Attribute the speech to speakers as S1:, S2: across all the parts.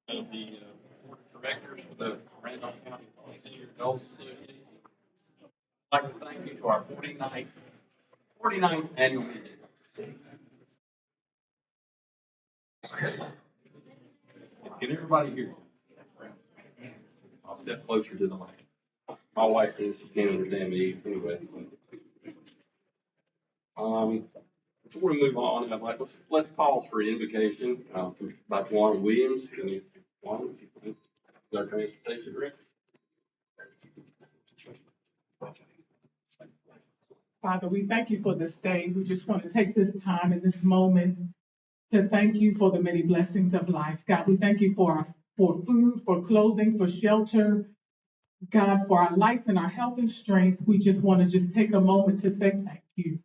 S1: Of the board of directors for the Randolph County Senior Adults Association. I'd like to thank you to our 49th annual meeting. Can everybody hear? I'll step closer to the mic. My wife says she can't understand me anyway. Before we move on, I'd like let's pause for an invocation by Juan Williams. Can you, Juan, our transportation director?
S2: Father, we thank you for this day. We just want to take this time in this moment to thank you for the many blessings of life. God, we thank you for food, for clothing, for shelter. God, for our life and our health and strength. We just want to just take a moment to say thank you.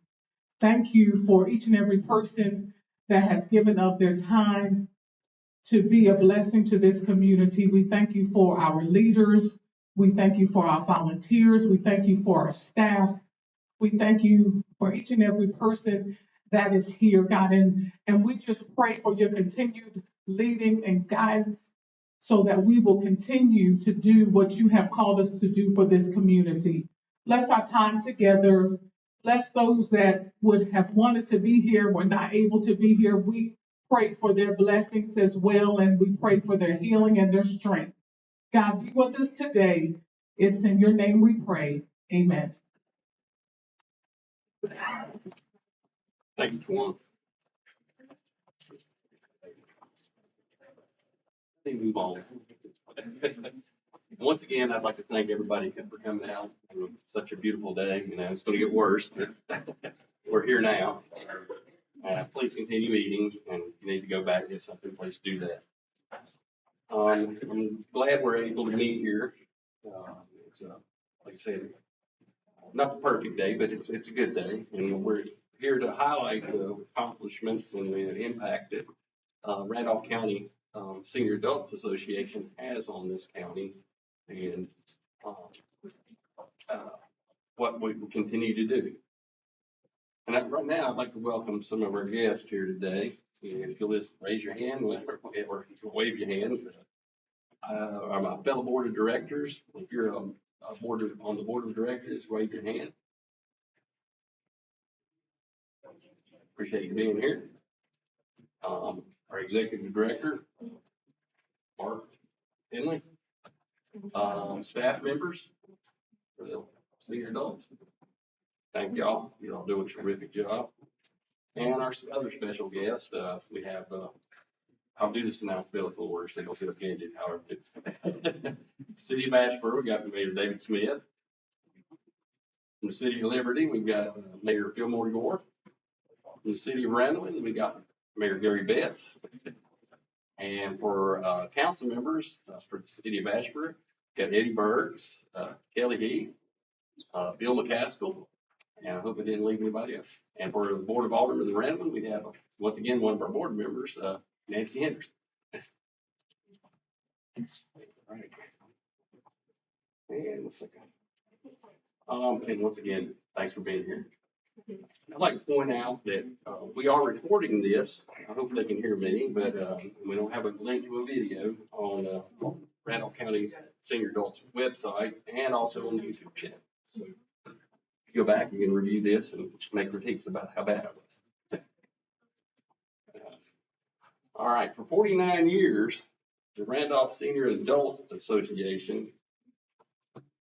S2: Thank you for each and every person that has given up their time to be a blessing to this community. We thank you for our leaders. We thank you for our volunteers. We thank you for our staff. We thank you for each and every person that is here, God, and we just pray for your continued leading and guidance so that we will continue to do what you have called us to do for this community. Bless our time together. Bless those that would have wanted to be here, were not able to be here. We pray for their blessings as well, and we pray for their healing and their strength. God, be with us today. It's in your name we pray. Amen.
S1: Thank you, Juan. Let's move on. Once again, I'd like to thank everybody for coming out. Such a beautiful day. You know, it's going to get worse, but we're here now. Please continue eating, and if you need to go back and get something, please do that. I'm glad we're able to meet here. It's like I said, not the perfect day, but it's a good day, and we're here to highlight the accomplishments and the impact that Randolph County Senior Adults Association has on this county, and uh, what we will continue to do. And right now, I'd like to welcome some of our guests here today. And if you'll just raise your hand or wave your hand, are my fellow board of directors. If you're on the board of directors, wave your hand. Appreciate you being here. Our executive director, Mark Finley. Staff members for the senior adults. Thank y'all. You all do a terrific job. And our other special guest, we have, I'll do this now, Bill Fuller, so you'll feel offended, however. City of Ashburn, we got Mayor David Smith. From the City of Liberty, we've got Mayor Fillmore Gore. From the City of Randall, we got Mayor Gary Betts. And for council members for the City of Ashburn, got Eddie Burks, Kelly Heath, Bill McCaskill, and I hope I didn't leave anybody else. And for the Board of Aldermen in Randall, we have, once again, one of our board members, Nancy Henderson. Right. And 1 second. And once again, thanks for being here. I'd like to point out that we are recording this. I hope they can hear me, but we don't have a link to a video on Randolph County Senior Adults website and also on the YouTube channel. So if you go back, you can review this and make critiques about how bad it was. All right, for 49 years, the Randolph Senior Adult Association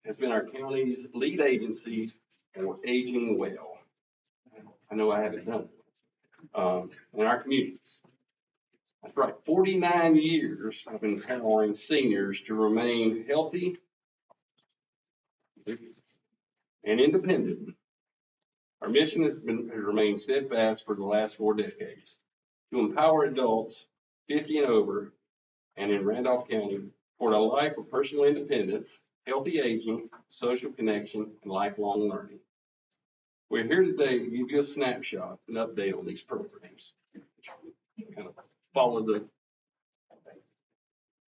S1: has been our county's lead agency for aging well. I know I haven't done it in our communities. That's right, 49 years of empowering seniors to remain healthy and independent. Our mission has remained steadfast for the last 4 decades to empower adults 50 and over and in Randolph County toward a life of personal independence, healthy aging, social connection, and lifelong learning. We're here today to give you a snapshot, an update on these programs. Kind of follow the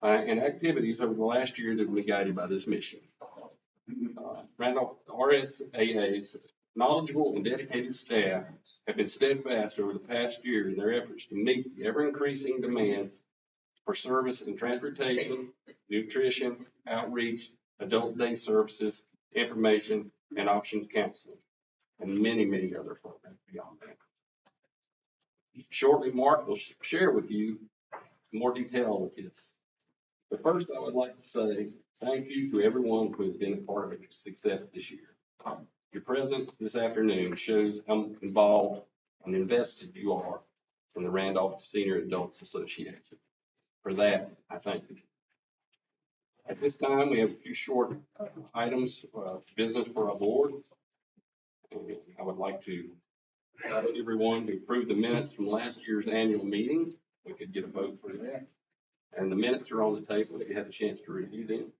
S1: and activities over the last year that have been guided by this mission. Randolph RSAA's knowledgeable and dedicated staff have been steadfast over the past year in their efforts to meet the ever-increasing demands for service in transportation, nutrition, outreach, adult day services, information, and options counseling, and many, many other programs beyond that. Shortly, Mark will share with you more detail of this. But first, I would like to say thank you to everyone who has been a part of its success this year. Your presence this afternoon shows how involved and invested you are in the Randolph Senior Adults Association. For that, I thank you. At this time, we have a few short items of business for our board. And I would like to ask everyone to approve the minutes from last year's annual meeting. We could get a vote for that. And the minutes are on the table if you had a chance to review them.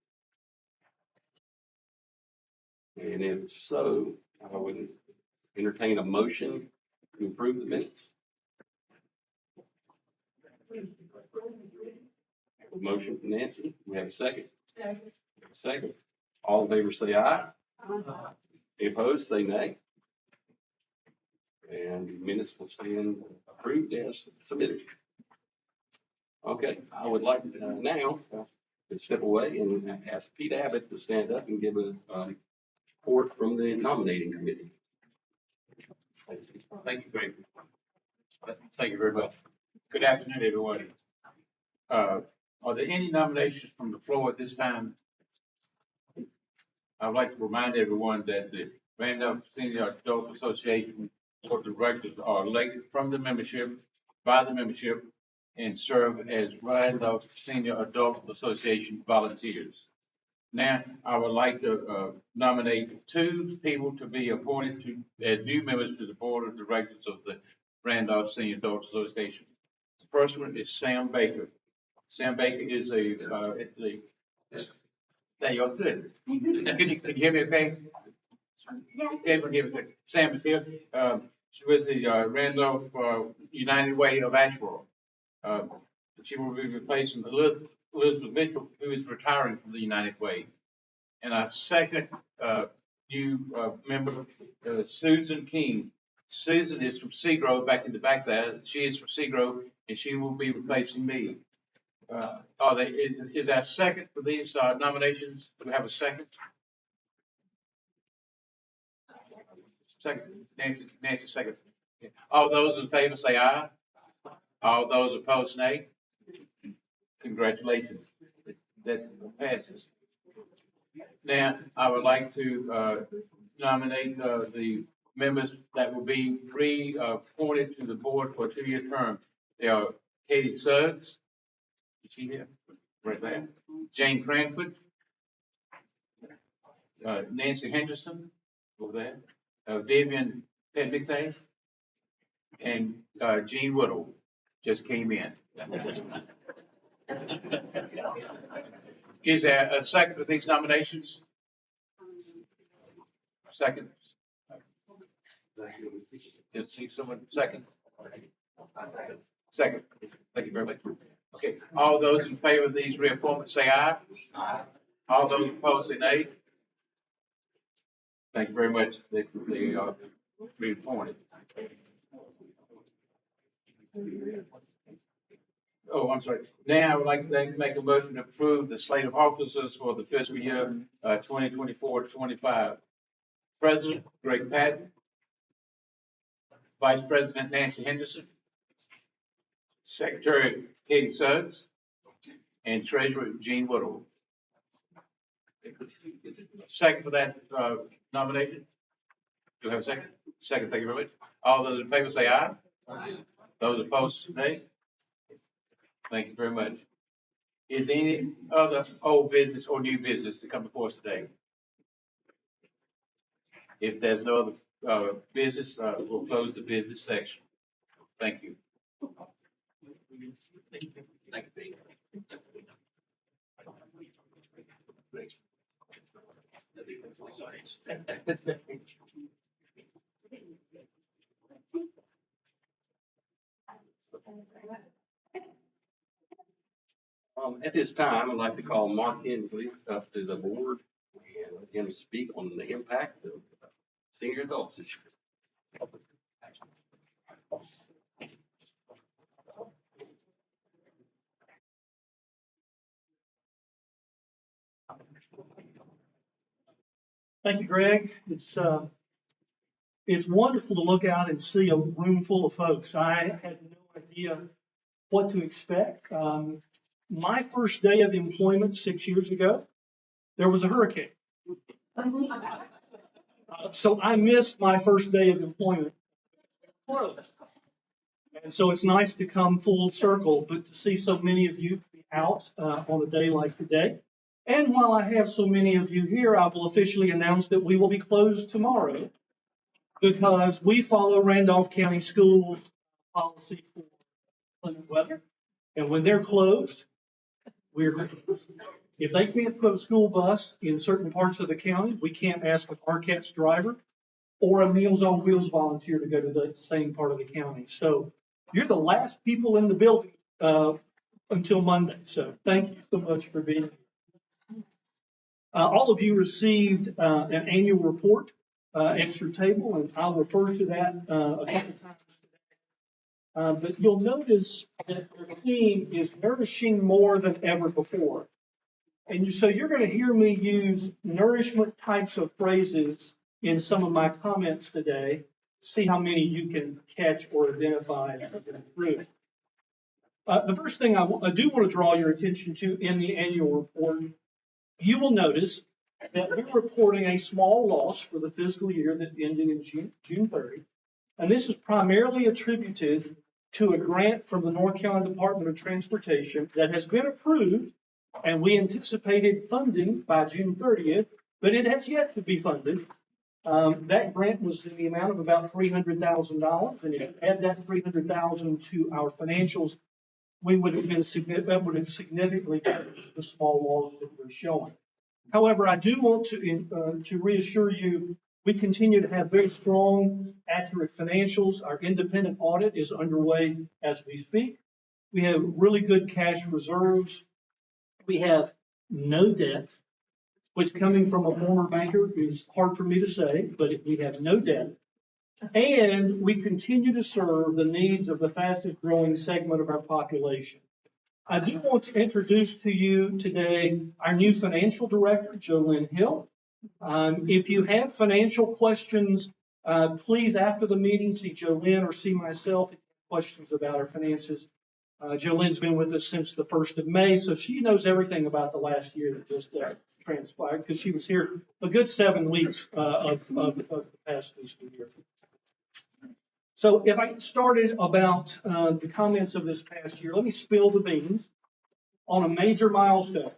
S1: And if so, I would entertain a motion to approve the minutes. Motion from Nancy. We have a second. Second. All in favor say aye. Any opposed, say nay. And the minutes will stand approved as submitted. Okay, I would like now to step away and ask Pete Abbott to stand up and give a report from the nominating committee.
S3: Thank you, Greg. Thank you very much. Good afternoon, everyone. Are there any nominations from the floor at this time? I would like to remind everyone that the Randolph Senior Adult Association Board of Directors are elected from the membership, by the membership, and serve as Randolph Senior Adult Association volunteers. Now, I would like to nominate two people to be appointed as new members to the Board of Directors of the Randolph Senior Adult Association. The first one is Sam Baker. Sam Baker is there you go, good. Can you hear me okay? Yeah. Sam is here. She's with the Randolph United Way of Asheville. She will be replacing Elizabeth Mitchell, who is retiring from the United Way. And our second new member, Susan King. Susan is from Seagrove, back in the back there. She is from Seagrove, and she will be replacing me. Is our second for these nominations? Do we have a second? Second, Nancy, second. All those in favor say aye. All those opposed, nay. Congratulations. That passes. Now, I would like to nominate the members that will be reappointed to the board for a 2-year term. They are Katie Suggs. Is she here? Right there. Jane Cranford. Nancy Henderson. Over there. Vivian Pedmixay. And Jean Woodall just came in. Is there a second for these nominations? Second. Just see someone second. Second. Thank you very much. Okay. All those in favor of these reappointments say aye. Aye. All those opposed say nay. Thank you very much. They are reappointed. Oh, I'm sorry. Now I would like to make a motion to approve the slate of officers for the fiscal year 2024-25. President Greg Patton. Vice President Nancy Henderson. Secretary Katie Suggs. And Treasurer Jean Woodall. Second for that nomination. Do you have a second? Second, thank you very much. All those in favor say aye. Aye. Those opposed, nay. Thank you very much. Is there any other old business or new business to come before us today? If there's no other business, we'll close the business section. Thank you. Thank you.
S1: At this time, I'd like to call Mark Hensley up to the board and let him speak on the impact of senior adults this year.
S4: Thank you, Greg. It's wonderful to look out and see a room full of folks. I had no idea what to expect. My first day of employment 6 years ago, there was a hurricane. So I missed my first day of employment. And so it's nice to come full circle, but to see so many of you be out on a day like today. And while I have so many of you here, I will officially announce that we will be closed tomorrow because we follow Randolph County Schools policy for climate weather. And when they're closed, if they can't put a school bus in certain parts of the county, we can't ask a RCATS driver or a Meals on Wheels volunteer to go to the same part of the county. So you're the last people in the building until Monday. So thank you so much for being here. All of you received an annual report at your table, and I'll refer to that a couple times today. But you'll notice that the theme is nourishing more than ever before. And so you're going to hear me use nourishment types of phrases in some of my comments today. See how many you can catch or identify through. The first thing I do want to draw your attention to in the annual report, you will notice that we're reporting a small loss for the fiscal year that ended in June 30. And this is primarily attributed to a grant from the North Carolina Department of Transportation that has been approved, and we anticipated funding by June 30th, but it has yet to be funded. That grant was in the amount of about $300,000, and if you add that $300,000 to our financials, that would have significantly covered the small loss that we're showing. However, I do want to reassure you, we continue to have very strong, accurate financials. Our independent audit is underway as we speak. We have really good cash reserves. We have no debt, which coming from a former banker is hard for me to say, but we have no debt. And we continue to serve the needs of the fastest growing segment of our population. I do want to introduce to you today our new financial director, JoLynn Hill. If you have financial questions, please after the meeting see JoLynn or see myself if you have questions about our finances. JoLynn's been with us since the 1st of May, so she knows everything about the last year that just transpired because she was here a good 7 weeks of the past fiscal year. So if I get started about the comments of this past year, let me spill the beans on a major milestone.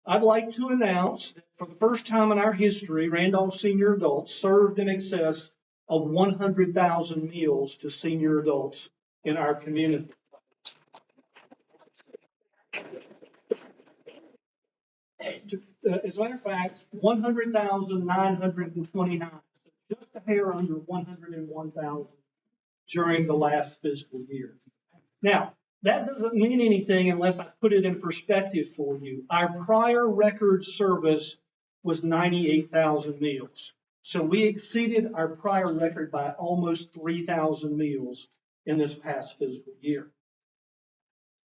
S4: I'd like to announce that for the first time in our history, Randolph Senior Adults served in excess of 100,000 meals to senior adults in our community. As a matter of fact, 100,929, just a hair under 101,000 during the last fiscal year. Now, that doesn't mean anything unless I put it in perspective for you. Our prior record service was 98,000 meals. So we exceeded our prior record by almost 3,000 meals in this past fiscal year.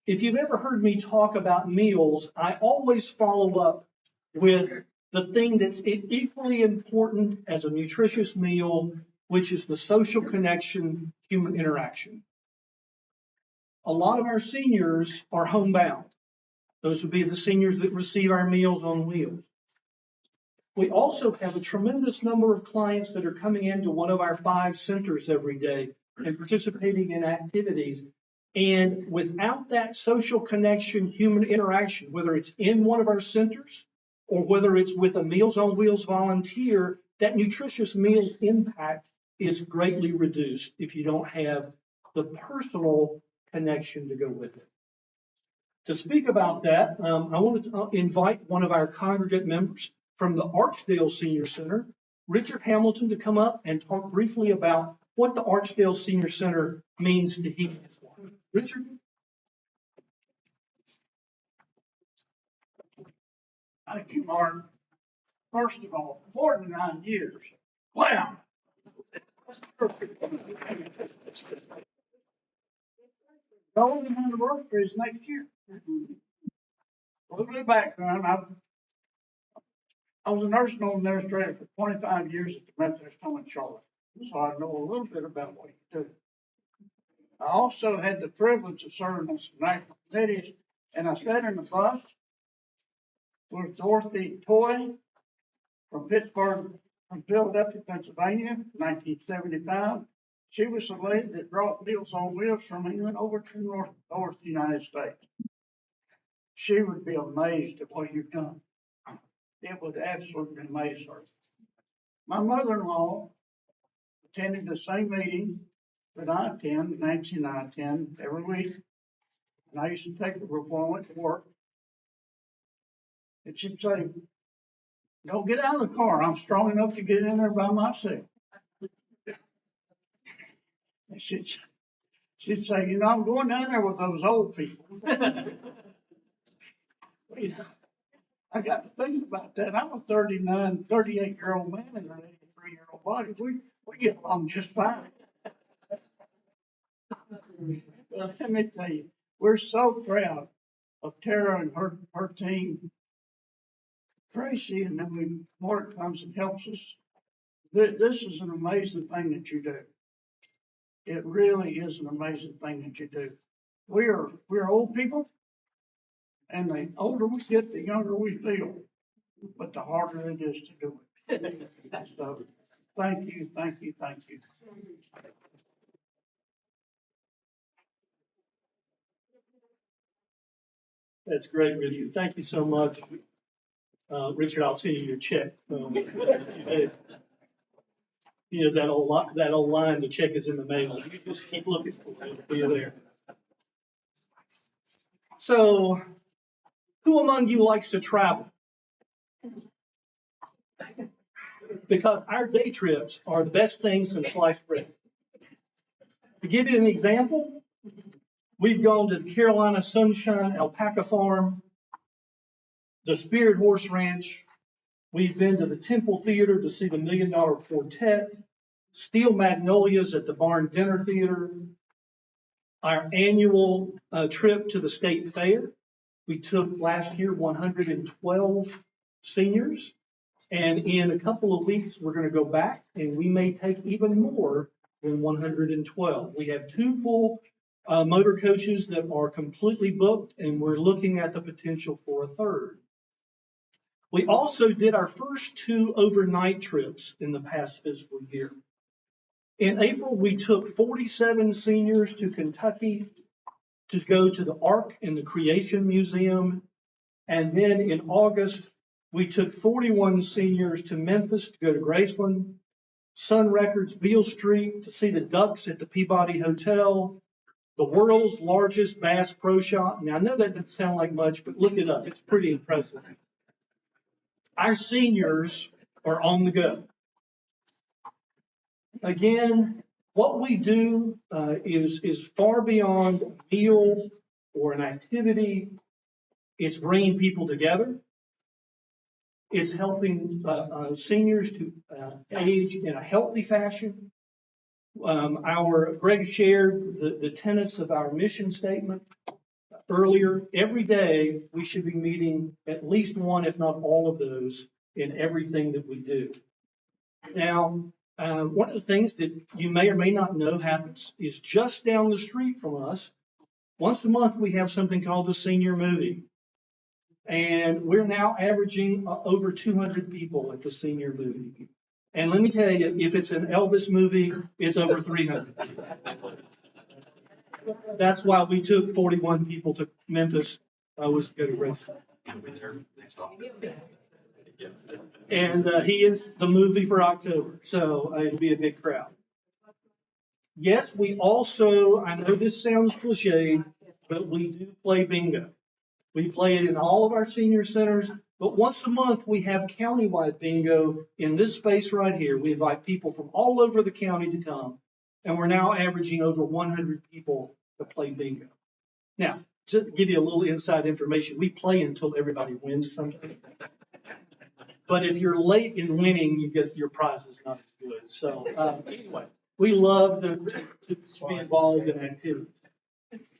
S4: If you've ever heard me talk about meals, I always follow up with the thing that's equally important as a nutritious meal, which is the social connection, human interaction. A lot of our seniors are homebound. Those would be the seniors that receive our Meals on Wheels. We also have a tremendous number of clients that are coming into one of our 5 centers every day and participating in activities. And without that social connection, human interaction, whether it's in one of our centers or whether it's with a Meals on Wheels volunteer, that nutritious meals impact is greatly reduced if you don't have the personal connection to go with it. To speak about that, I want to invite one of our congregate members from the Archdale Senior Center, Richard Hamilton, to come up and talk briefly about what the Archdale Senior Center means to him. Richard?
S5: Thank you, Mark. First of all, 49 years. Wow. Golden anniversary is next year. A little bit of background. I was a nursing home administrator for 25 years at the Methodist Home in Charlotte, so I know a little bit about what you do. I also had the privilege of serving in some national committees, and I sat in the bus with Dorothy Toy from Pittsburgh, from Philadelphia, Pennsylvania, 1975. She was the lady that brought Meals on Wheels from England over to North United States. She would be amazed at what you've done. It would absolutely amaze her. My mother-in-law attended the same meeting that I attend, Nancy and I attend every week. And I used to take her before I went to work. And she'd say, "Don't get out of the car. I'm strong enough to get in there by myself." And she'd say, "I'm going down there with those old people." You know, I got to thinking about that. I'm a 38-year-old man in an 83-year-old body. We get along just fine. But let me tell you, we're so proud of Tara and her team. Tracy, and then Mark comes and helps us. This is an amazing thing that you do. It really is an amazing thing that you do. We're old people, and the older we get, the younger we feel, but the harder it is to do it. So, thank you, thank you, thank you.
S4: That's great, Richard. Thank you so much. Richard, I'll send you your check. That old line, the check is in the mail. You just keep looking for it. It'll be there. So, who among you likes to travel? Because our day trips are the best thing since sliced bread. To give you an example, we've gone to the Carolina Sunshine Alpaca Farm, the Spirit Horse Ranch. We've been to the Temple Theater to see the $1 Million Quartet, Steel Magnolias at the Barn Dinner Theater, our annual trip to the State Fair. We took last year 112 seniors, and in a couple of weeks, we're going to go back, and we may take even more than 112. We have 2 full motor coaches that are completely booked, and we're looking at the potential for a third. We also did our first 2 overnight trips in the past fiscal year. In April, we took 47 seniors to Kentucky to go to the Ark and the Creation Museum. And then in August, we took 41 seniors to Memphis to go to Graceland, Sun Records, Beale Street to see the ducks at the Peabody Hotel, the world's largest Bass Pro Shop. Now, I know that doesn't sound like much, but look it up. It's pretty impressive. Our seniors are on the go. Again, what we do is far beyond a meal or an activity. It's bringing people together. It's helping seniors to age in a healthy fashion. Greg shared the tenets of our mission statement earlier. Every day, we should be meeting at least one, if not all of those, in everything that we do. Now, one of the things that you may or may not know happens is just down the street from us. Once a month, we have something called the senior movie. And we're now averaging over 200 people at the senior movie. And let me tell you, if it's an Elvis movie, it's over 300. That's why we took 41 people to Memphis, was to go to Graceland. And he is the movie for October, so it'll be a big crowd. Yes, we also, I know this sounds cliched, but we do play bingo. We play it in all of our senior centers, but once a month we have countywide bingo in this space right here. We invite people from all over the county to come, and we're now averaging over 100 people to play bingo. Now, just to give you a little inside information, we play until everybody wins something. But if you're late in winning, you get your prize is not as good. So anyway, we love to be involved in activities.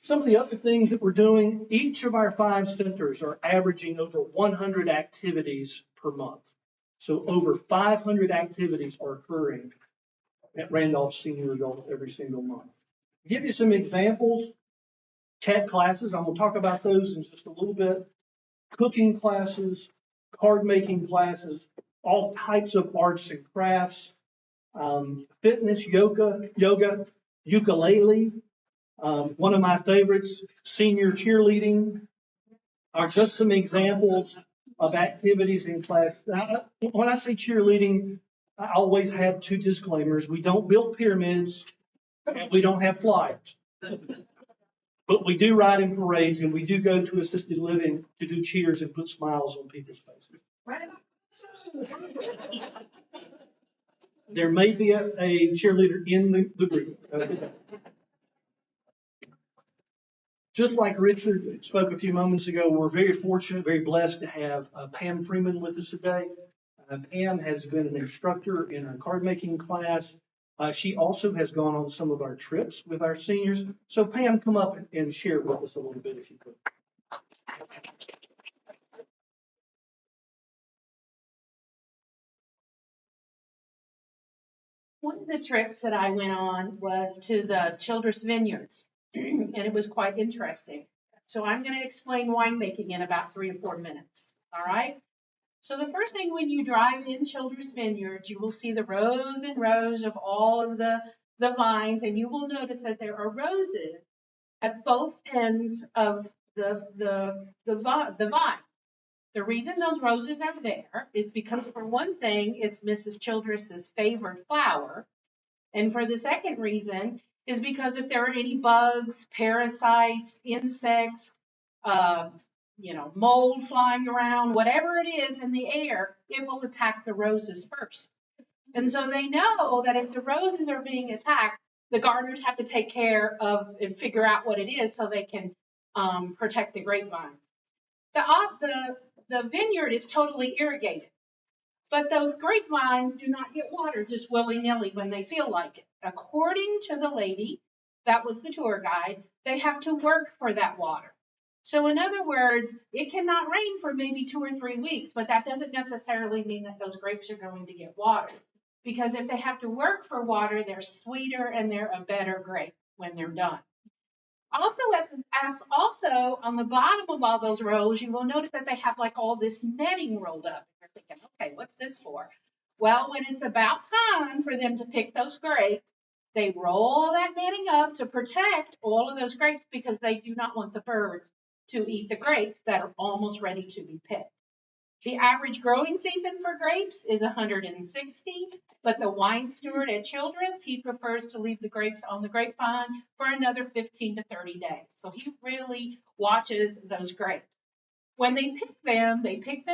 S4: Some of the other things that we're doing, each of our 5 centers are averaging over 100 activities per month. So over 500 activities are occurring at Randolph Senior Adult every single month. Give you some examples. CAT classes, I'm going to talk about those in just a little bit. Cooking classes, card making classes, all types of arts and crafts, fitness, yoga, ukulele. One of my favorites, senior cheerleading, are just some examples of activities in class. Now, when I say cheerleading, I always have two disclaimers. We don't build pyramids and we don't have flyers. But we do ride in parades and we do go to assisted living to do cheers and put smiles on people's faces. There may be a cheerleader in the group. Just like Richard spoke a few moments ago, we're very fortunate, very blessed to have Pam Freeman with us today. Pam has been an instructor in our card making class. She also has gone on some of our trips with our seniors. So Pam, come up and share with us a little bit if you could.
S6: One of the trips that I went on was to the Childress Vineyards, and it was quite interesting. So I'm going to explain winemaking in about 3 to 4 minutes. All right. So the first thing, when you drive in Childress Vineyards, you will see the rows and rows of all of the vines, and you will notice that there are roses at both ends of the vine. The reason those roses are there is because, for one thing, it's Mrs. Childress's favorite flower. And for the second reason is because if there are any bugs, parasites, insects, mold flying around, whatever it is in the air, it will attack the roses first. And so they know that if the roses are being attacked, the gardeners have to take care of and figure out what it is so they can protect the grapevines. The vineyard is totally irrigated, but those grapevines do not get water just willy-nilly when they feel like it. According to the lady, that was the tour guide, they have to work for that water. So in other words, it cannot rain for maybe 2 or 3 weeks, but that doesn't necessarily mean that those grapes are going to get water. Because if they have to work for water, they're sweeter and they're a better grape when they're done. Also, on the bottom of all those rows, you will notice that they have like all this netting rolled up. You're thinking, okay, what's this for? Well, when it's about time for them to pick those grapes, they roll that netting up to protect all of those grapes because they do not want the birds to eat the grapes that are almost ready to be picked. The average growing season for grapes is 160, but the wine steward at Childress, he prefers to leave the grapes on the grapevine for another 15 to 30 days. So he really watches those grapes. When they pick them, they put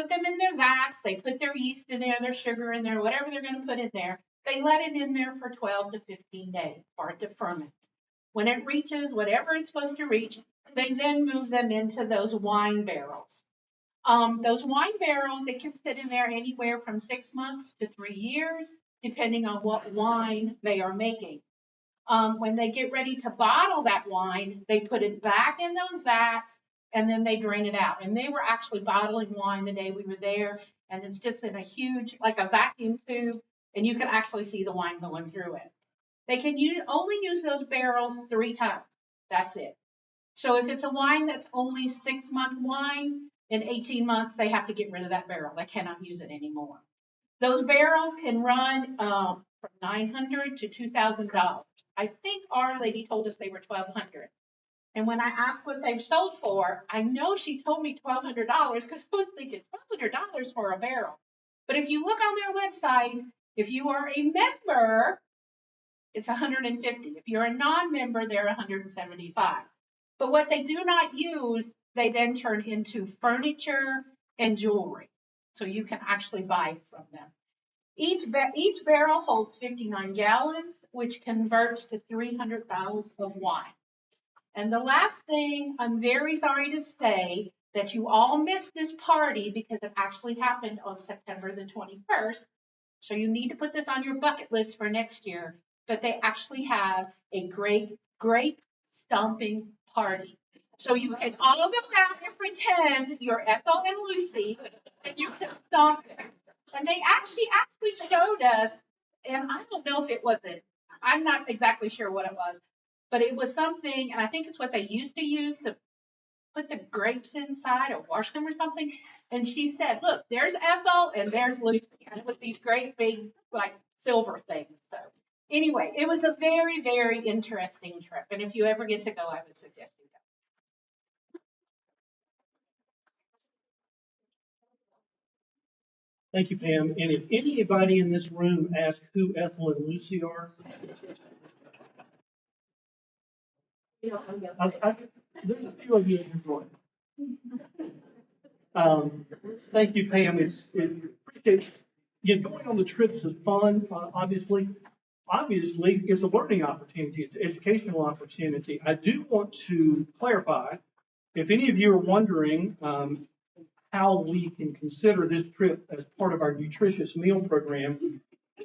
S6: them in their vats, they put their yeast in there, their sugar in there, whatever they're going to put in there. They let it in there for 12 to 15 days for it to ferment. When it reaches whatever it's supposed to reach, they then move them into those wine barrels. Those wine barrels, it can sit in there anywhere from 6 months to 3 years, depending on what wine they are making. When they get ready to bottle that wine, they put it back in those vats and then they drain it out. And they were actually bottling wine the day we were there, and it's just in a huge, like a vacuum tube, and you can actually see the wine going through it. They can only use those barrels 3 times. That's it. So if it's a wine that's only 6-month wine, in 18 months, they have to get rid of that barrel. They cannot use it anymore. Those barrels can run from $900 to $2,000. I think Our Lady told us they were $1,200. And when I asked what they've sold for, I know she told me $1,200 because I was thinking $1,200 for a barrel. But if you look on their website, if you are a member, it's $150. If you're a non-member, they're $175. But what they do not use, they then turn into furniture and jewelry. So you can actually buy from them. Each barrel holds 59 gallons, which converts to 300 bottles of wine. And the last thing, I'm very sorry to say that you all missed this party because it actually happened on September the 21st. So you need to put this on your bucket list for next year. But they actually have a grape stomping party. So you can all go out and pretend you're Ethel and Lucy, and you can stop it. And they actually showed us, and I don't know if it was it. I'm not exactly sure what it was, but it was something, and I think it's what they used to use to put the grapes inside or wash them or something. And she said, look, there's Ethel and there's Lucy. And it was these great big, like, silver things. So anyway, it was a very, very interesting trip. And if you ever get to go, I would suggest you go.
S4: Thank you, Pam. And if anybody in this room asks who Ethel and Lucy are, there's a few of you in here. Thank you, Pam. Appreciate going on the trips is fun, obviously. Obviously, it's a learning opportunity, it's an educational opportunity. I do want to clarify, if any of you are wondering how we can consider this trip as part of our nutritious meal program,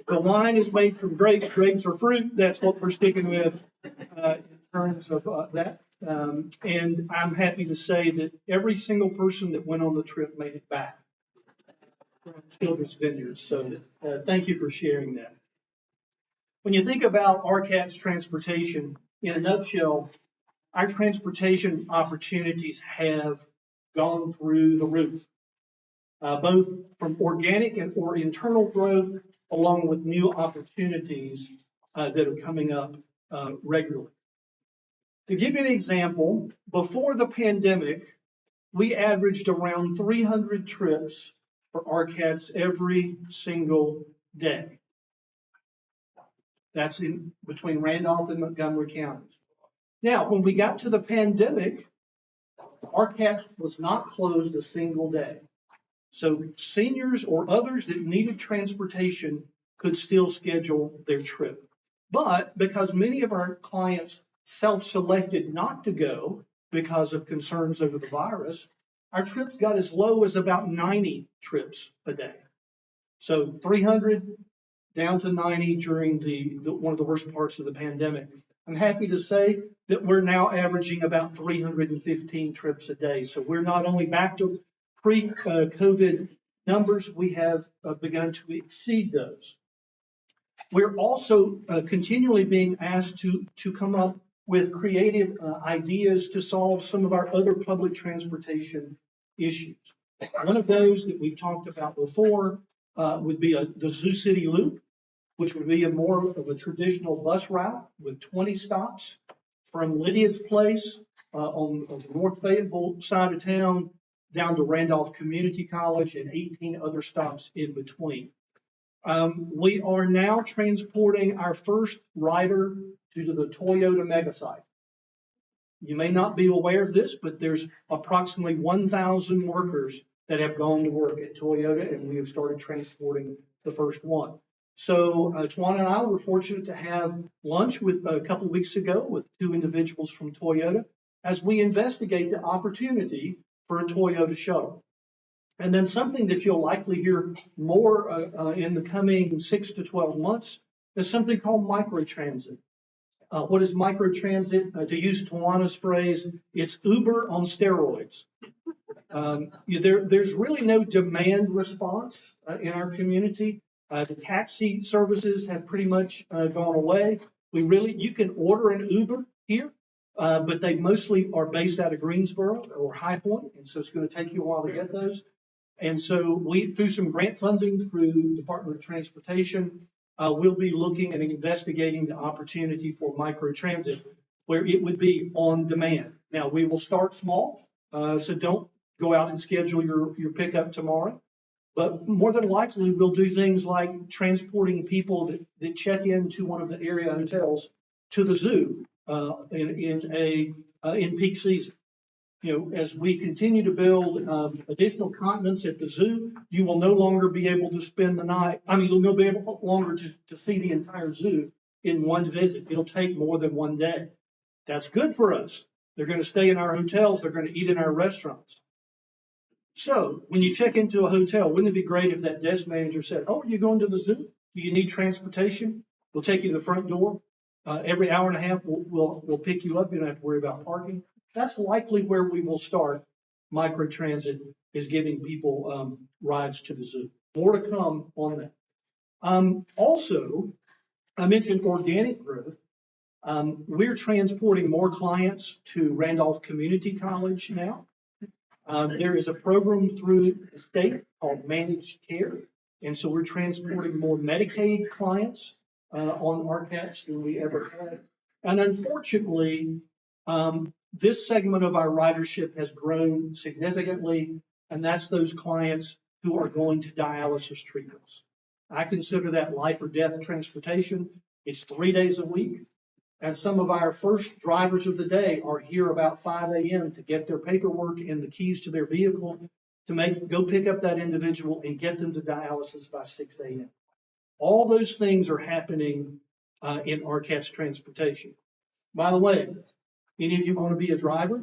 S4: the wine is made from grapes. Grapes are fruit. That's what we're sticking with in terms of that. And I'm happy to say that every single person that went on the trip made it back from Children's Vineyards. So thank you for sharing that. When you think about RCAT's transportation, in a nutshell, our transportation opportunities have gone through the roof, both from organic or internal growth, along with new opportunities that are coming up regularly. To give you an example, before the pandemic, we averaged around 300 trips for RCATs every single day. That's in between Randolph and Montgomery counties. Now, when we got to the pandemic, RCATs was not closed a single day. So seniors or others that needed transportation could still schedule their trip. But because many of our clients self-selected not to go because of concerns over the virus, our trips got as low as about 90 trips a day. So 300 down to 90 during the one of the worst parts of the pandemic. I'm happy to say that we're now averaging about 315 trips a day. So we're not only back to pre-COVID numbers, we have begun to exceed those. We're also continually being asked to come up with creative ideas to solve some of our other public transportation issues. One of those that we've talked about before would be the Zoo City Loop, which would be more of a traditional bus route with 20 stops from Lydia's Place on the North Fayetteville side of town down to Randolph Community College and 18 other stops in between. We are now transporting our first rider to the Toyota mega site. You may not be aware of this, but there's approximately 1,000 workers that have gone to work at Toyota, and we have started transporting the first one. So Tawana and I were fortunate to have lunch with a couple of weeks ago with two individuals from Toyota as we investigate the opportunity for a Toyota shuttle. And then something that you'll likely hear more in the coming 6 to 12 months is something called microtransit. What is microtransit? To use Tawana's phrase, it's Uber on steroids. There's really no demand response in our community. The taxi services have pretty much gone away. You can order an Uber here, but they mostly are based out of Greensboro or High Point, and so it's going to take you a while to get those. And so through some grant funding through the Department of Transportation, we'll be looking and investigating the opportunity for microtransit, where it would be on demand. Now, we will start small, so don't go out and schedule your pickup tomorrow. But more than likely, we'll do things like transporting people that check into one of the area hotels to the zoo in peak season. As we continue to build additional continents at the zoo, you will no longer be able to spend the night. You'll no be able longer to see the entire zoo in one visit. It'll take more than one day. That's good for us. They're going to stay in our hotels. They're going to eat in our restaurants. So when you check into a hotel, wouldn't it be great if that desk manager said, "Oh, are you going to the zoo? Do you need transportation? We'll take you to the front door. Every hour and a half, we'll pick you up. You don't have to worry about parking." That's likely where we will start microtransit is giving people rides to the zoo. More to come on that. Also, I mentioned organic growth. We're transporting more clients to Randolph Community College now. There is a program through the state called Managed Care. And so we're transporting more Medicaid clients on RCATs than we ever had. And unfortunately, this segment of our ridership has grown significantly, and that's those clients who are going to dialysis treatments. I consider that life or death transportation. It's 3 days a week. And some of our first drivers of the day are here about 5 a.m. to get their paperwork and the keys to their vehicle to go pick up that individual and get them to dialysis by 6 a.m. All those things are happening in RCAT's transportation. By the way, any of you want to be a driver?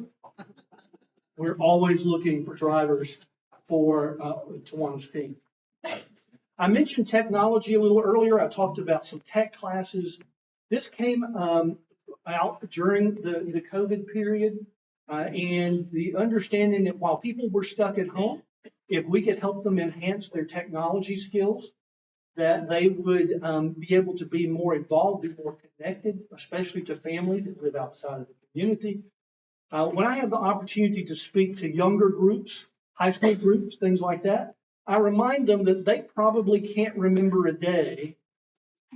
S4: We're always looking for drivers for Tawana's team. I mentioned technology a little earlier. I talked about some tech classes. This came out during the COVID period, and the understanding that while people were stuck at home, if we could help them enhance their technology skills, that they would be able to be more involved, be more connected, especially to family that live outside of the community. When I have the opportunity to speak to younger groups, high school groups, things like that, I remind them that they probably can't remember a day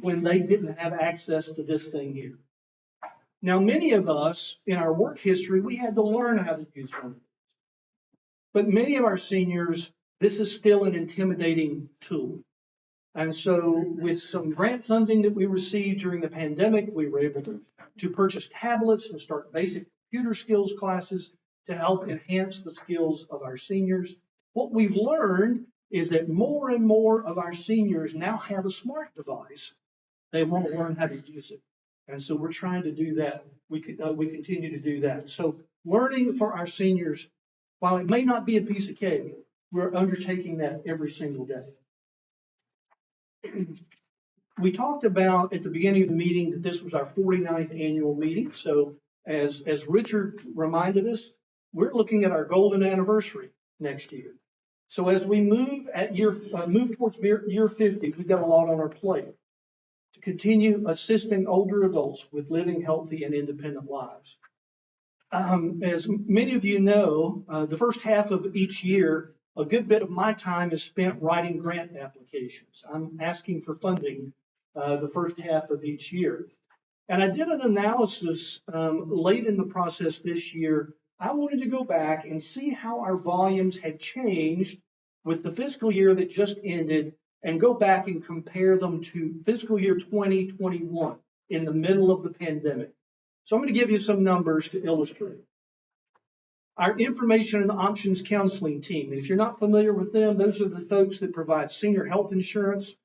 S4: when they didn't have access to this thing here. Now, many of us in our work history, we had to learn how to use one of these. But many of our seniors, this is still an intimidating tool. And so with some grant funding that we received during the pandemic, we were able to purchase tablets and start basic computer skills classes to help enhance the skills of our seniors. What we've learned is that more and more of our seniors now have a smart device. They want to learn how to use it. And so we're trying to do that. We continue to do that. So learning for our seniors, while it may not be a piece of cake, we're undertaking that every single day. We talked about at the beginning of the meeting that this was our 49th annual meeting. So as Richard reminded us, we're looking at our golden anniversary next year. So as we move towards year 50, we've got a lot on our plate to continue assisting older adults with living healthy and independent lives. As many of you know, the first half of each year, a good bit of my time is spent writing grant applications. I'm asking for funding the first half of each year. And I did an analysis late in the process this year. I wanted to go back and see how our volumes had changed with the fiscal year that just ended and go back and compare them to fiscal year 2021 in the middle of the pandemic. So I'm going to give you some numbers to illustrate. Our information and options counseling team, and if you're not familiar with them, those are the folks that provide senior health insurance,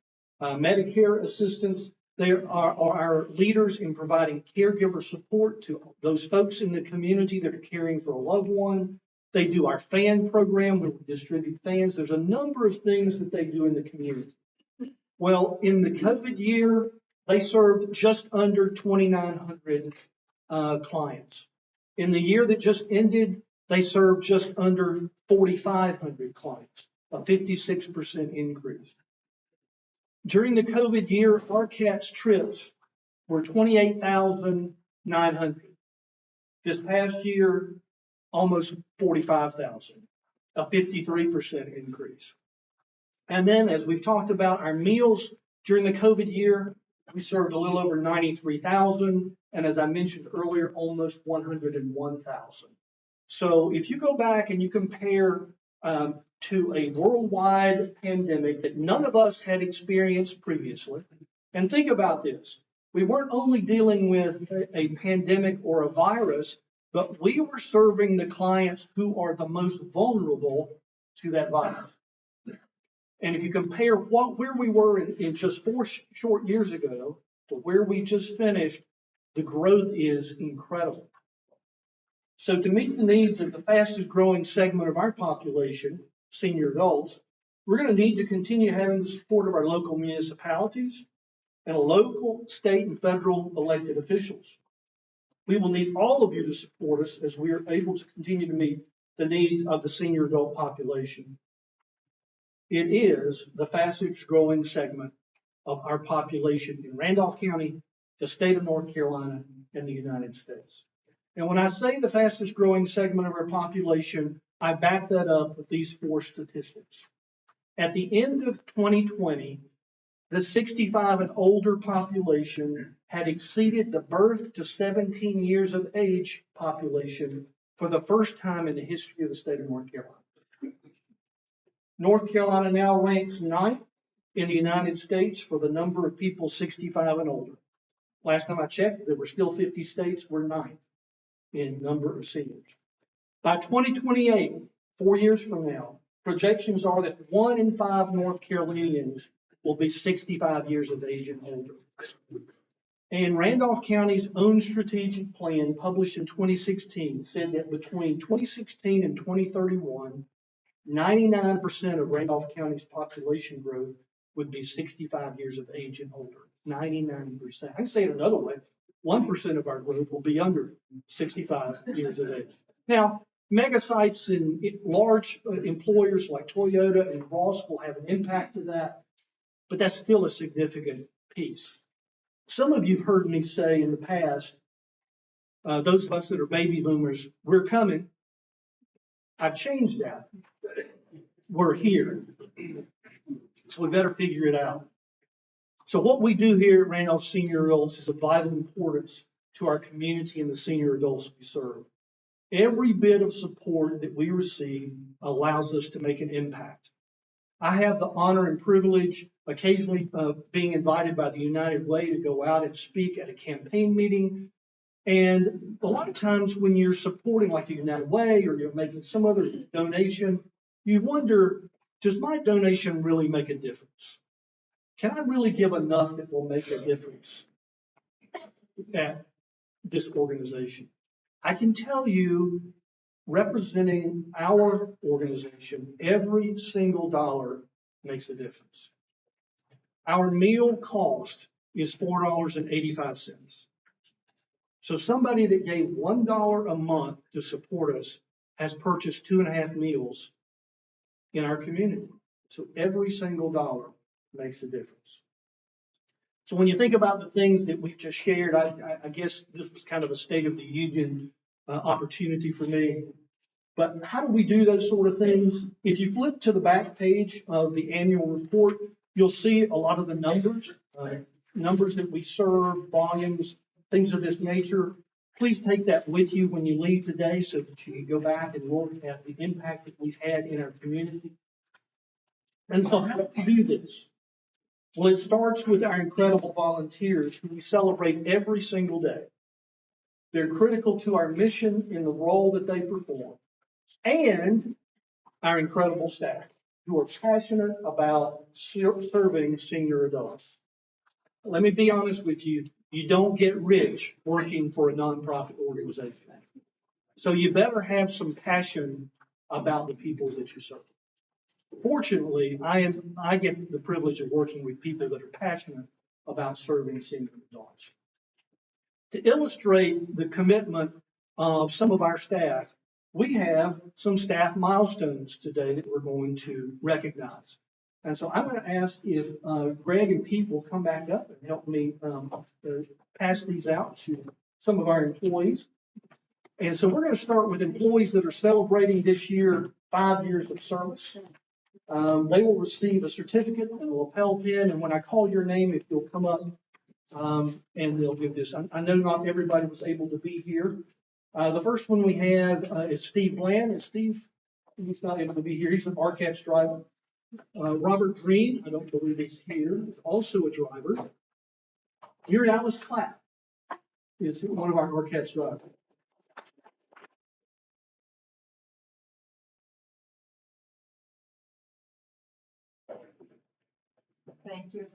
S4: Medicare assistance. They are our leaders in providing caregiver support to those folks in the community that are caring for a loved one. They do our fan program where we distribute fans. There's a number of things that they do in the community. Well, in the COVID year, they served just under 2,900 clients. In the year that just ended, they served just under 4,500 clients, a 56% increase. During the COVID year, RCAT's trips were 28,900. This past year, almost 45,000, a 53% increase. And then, as we've talked about, our meals during the COVID year, we served a little over 93,000. And as I mentioned earlier, almost 101,000. So if you go back and you compare to a worldwide pandemic that none of us had experienced previously, and think about this, we weren't only dealing with a pandemic or a virus, but we were serving the clients who are the most vulnerable to that virus. And if you compare where we were in just 4 short years ago to where we just finished, the growth is incredible. So to meet the needs of the fastest growing segment of our population, senior adults, we're going to need to continue having the support of our local municipalities and local, state, and federal elected officials. We will need all of you to support us as we are able to continue to meet the needs of the senior adult population. It is the fastest growing segment of our population in Randolph County, the state of North Carolina, and the United States. And when I say the fastest growing segment of our population, I back that up with these 4 statistics. At the end of 2020, the 65 and older population had exceeded the birth to 17 years of age population for the first time in the history of the state of North Carolina. North Carolina now ranks 9th in the United States for the number of people 65 and older. Last time I checked, there were still 50 states, we're 9th in number of seniors. By 2028, 4 years from now, projections are that 1 in 5 North Carolinians will be 65 years of age and older. And Randolph County's own strategic plan, published in 2016, said that between 2016 and 2031, 99% of Randolph County's population growth would be 65 years of age and older. 99%. I can say it another way. 1% of our growth will be under 65 years of age. Now, mega sites and large employers like Toyota and Ross will have an impact to that, but that's still a significant piece. Some of you have heard me say in the past, those of us that are baby boomers, we're coming. I've changed that. We're here. So we better figure it out. So what we do here at Randolph Senior Adults is of vital importance to our community and the senior adults we serve. Every bit of support that we receive allows us to make an impact. I have the honor and privilege occasionally being invited by the United Way to go out and speak at a campaign meeting. And a lot of times when you're supporting like the United Way or you're making some other donation, you wonder, does my donation really make a difference? Can I really give enough that will make a difference at this organization? I can tell you, representing our organization, every single dollar makes a difference. Our meal cost is $4.85. So somebody that gave $1 a month to support us has purchased 2.5 meals in our community. So every single dollar makes a difference. So when you think about the things that we've just shared, I guess this was kind of a State of the Union opportunity for me. But how do we do those sort of things? If you flip to the back page of the annual report, you'll see a lot of the numbers that we serve, volumes, things of this nature. Please take that with you when you leave today so that you can go back and look at the impact that we've had in our community. And so how do we do this? Well, it starts with our incredible volunteers who we celebrate every single day. They're critical to our mission in the role that they perform, and our incredible staff who are passionate about serving senior adults. Let me be honest with you, you don't get rich working for a nonprofit organization. So you better have some passion about the people that you serve. Fortunately, I get the privilege of working with people that are passionate about serving senior adults. To illustrate the commitment of some of our staff, we have some staff milestones today that we're going to recognize. And so I'm going to ask if Greg and Pete will come back up and help me pass these out to some of our employees. And so we're going to start with employees that are celebrating this year 5 years of service. They will receive a certificate and a lapel pin. And when I call your name, if you'll come up and they'll give this. I know not everybody was able to be here. The first one we have is Steve Bland. And Steve, he's not able to be here. He's an RCATS driver. Robert Green, I don't believe he's here, is also a driver. Here, Alice Clapp is one of our RCATS drivers.
S7: Thank you.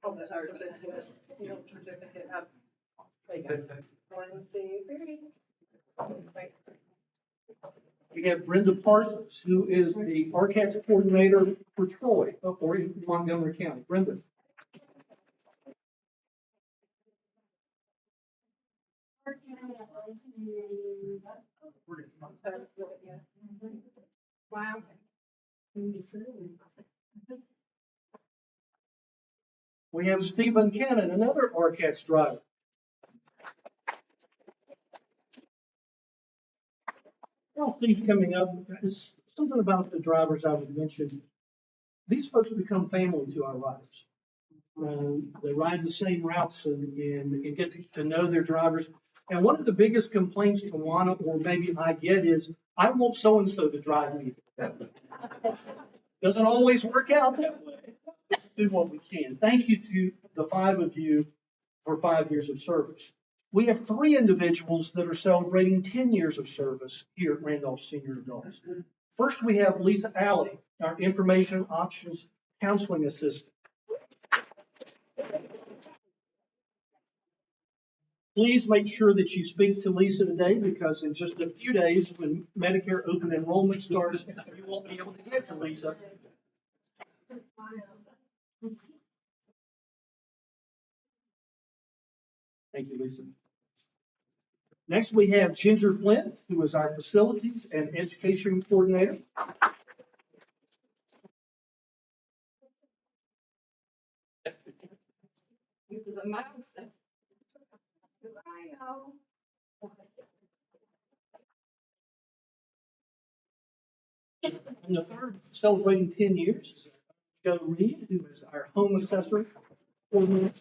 S7: Oh, that's our certificate. You know, certificate. One, two, three.
S4: We have Brenda Parsons, who is the RCATS coordinator for Troy, or in Montgomery County. Brenda.
S6: Wow.
S4: We have Stephen Cannon, another RCATS driver. Well, things coming up, is something about the drivers I would mention. These folks become family to our riders. They ride the same routes and get to know their drivers. And one of the biggest complaints Tawana or maybe I get is, I want so-and-so to drive me. Doesn't always work out that way. Do what we can. Thank you to the 5 of you for 5 years of service. We have 3 individuals that are celebrating 10 years of service here at Randolph Senior Adults. First, we have Lisa Alley, our Information Options Counseling Assistant. Please make sure that you speak to Lisa today, because in just a few days, when Medicare open enrollment starts, you won't be able to get to Lisa. Thank you, Lisa. Next, we have Ginger Flint, who is our Facilities and Education Coordinator.
S7: The milestone.
S4: And the third, celebrating 10 years, is Joe Reed, who is our Home Assessor Coordinator.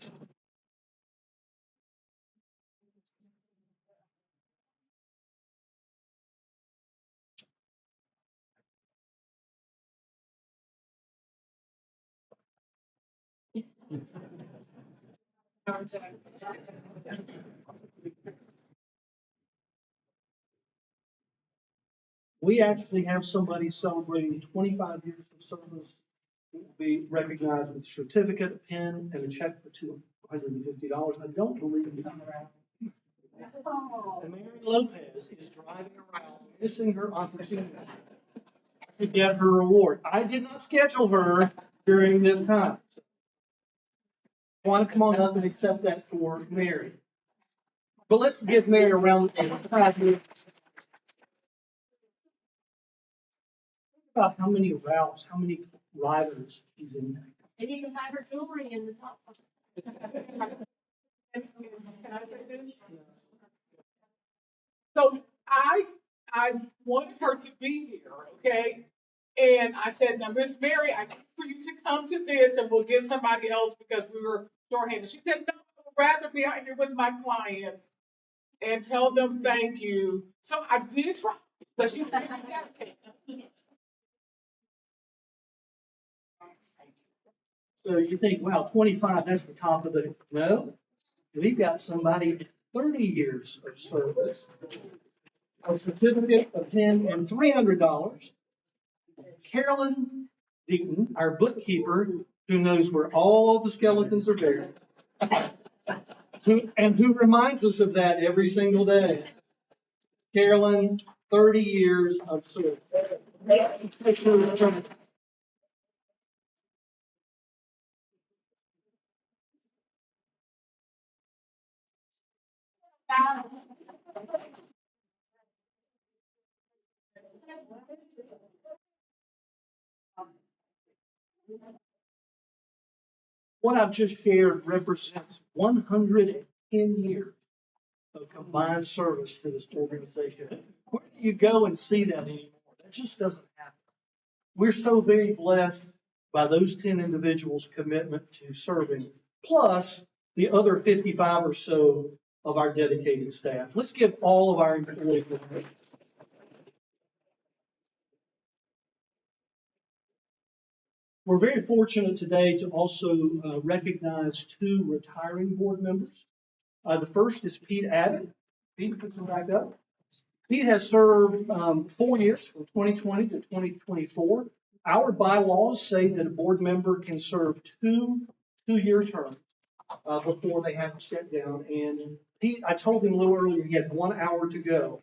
S4: We actually have somebody celebrating 25 years of service who will be recognized with a certificate, a pin, and a check for $250. I don't believe it's around. And Mary Lopez is driving around, missing her opportunity to get her reward. I did not schedule her during this time. Want to come on up and accept that for Mary. But let's give Mary a round of applause. About how many routes, how many riders she's in.
S6: And you can buy her jewelry in this house.
S2: Can I say this? So I wanted her to be here, okay? And I said, now, Miss Mary, I need for you to come to this and we'll get somebody else because we were shorthanded. She said, no, I would rather be out here with my clients and tell them thank you. So I did try, but she was dedicated.
S4: So you think, wow, 25, that's the top of the, no. We've got somebody at 30 years of service, a certificate, a pen, and $300. Carolyn Deaton, our bookkeeper, who knows where all the skeletons are buried, who reminds us of that every single day. Carolyn, 30 years of service. What I've just shared represents 110 years of combined service to this organization. Where do you go and see that anymore? That just doesn't happen. We're so very blessed by those 10 individuals' commitment to serving, plus the other 55 or so of our dedicated staff. Let's give all of our employees a hand. We're very fortunate today to also recognize 2 retiring board members. The first is Pete Abbott. Pete, put them back up. Pete has served 4 years from 2020 to 2024. Our bylaws say that a board member can serve two-year terms before they have to step down. And Pete, I told him a little earlier, he had 1 hour to go.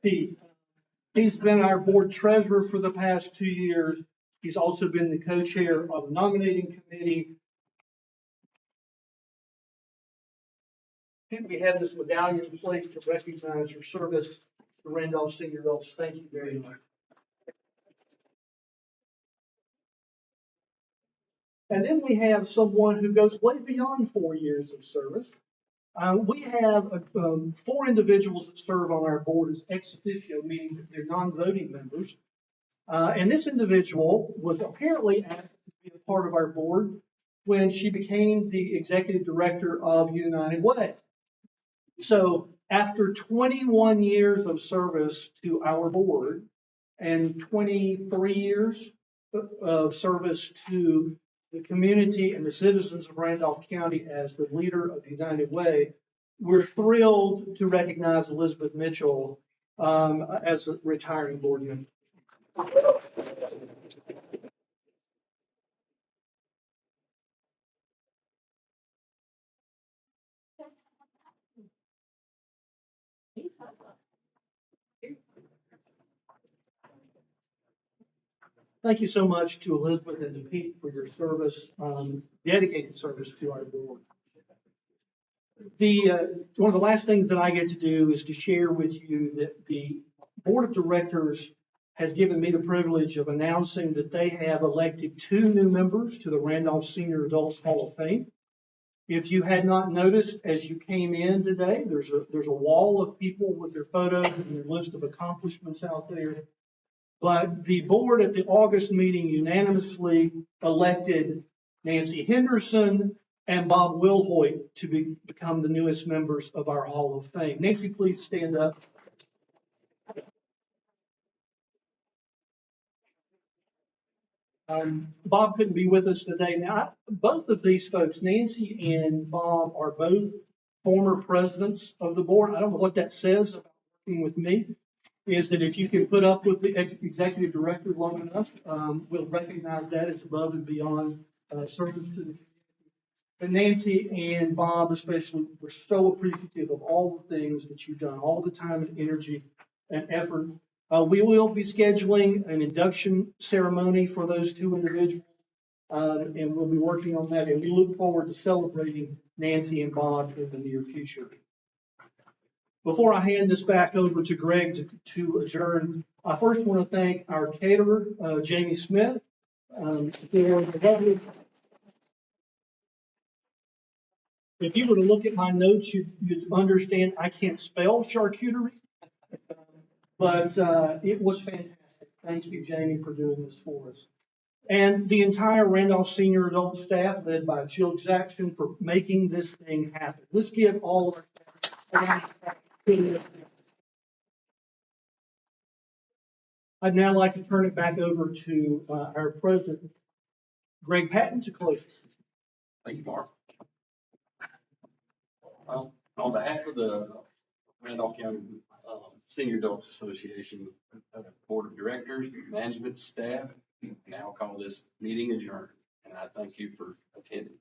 S4: Pete, he's been our board treasurer for the past 2 years. He's also been the co-chair of the nominating committee. And we have this medallion placed to recognize your service to Randolph Senior Adults. Thank you very much. And then we have someone who goes way beyond 4 years of service. We have 4 individuals that serve on our board as ex officio, meaning that they're non-voting members. And this individual was apparently asked to be a part of our board when she became the executive director of United Way. So after 21 years of service to our board and 23 years of service to the community and the citizens of Randolph County as the leader of the United Way, we're thrilled to recognize Elizabeth Mitchell as a retiring board member. Thank you so much to Elizabeth and to Pete for your service, dedicated service to our board. One of the last things that I get to do is to share with you that the board of directors has given me the privilege of announcing that they have elected 2 new members to the Randolph Senior Adults Hall of Fame. If you had not noticed as you came in today, there's a wall of people with their photos and their list of accomplishments out there. But the board at the August meeting unanimously elected Nancy Henderson and Bob Wilhoit to become the newest members of our Hall of Fame. Nancy, please stand up. Bob couldn't be with us today. Now, both of these folks, Nancy and Bob, are both former presidents of the board. I don't know what that says about working with me, is that if you can put up with the executive director long enough, we'll recognize that as above and beyond service to the community. But Nancy and Bob especially were so appreciative of all the things that you've done, all the time and energy and effort. We will be scheduling an induction ceremony for those 2 individuals, and we'll be working on that. And we look forward to celebrating Nancy and Bob in the near future. Before I hand this back over to Greg to adjourn, I first want to thank our caterer, Jamie Smith, for the lovely. If you were to look at my notes, you'd understand I can't spell charcuterie, but it was fantastic. Thank you, Jamie, for doing this for us. And the entire Randolph Senior Adult staff, led by Jill Jackson, for making this thing happen. Let's give all of our staff. I'd now like to turn it back over to our president, Greg Patton, to close us.
S1: Thank you, Mark. On behalf of the Randolph County Senior Adults Association Board of Directors, management staff, now call this meeting adjourned. And I thank you for attending.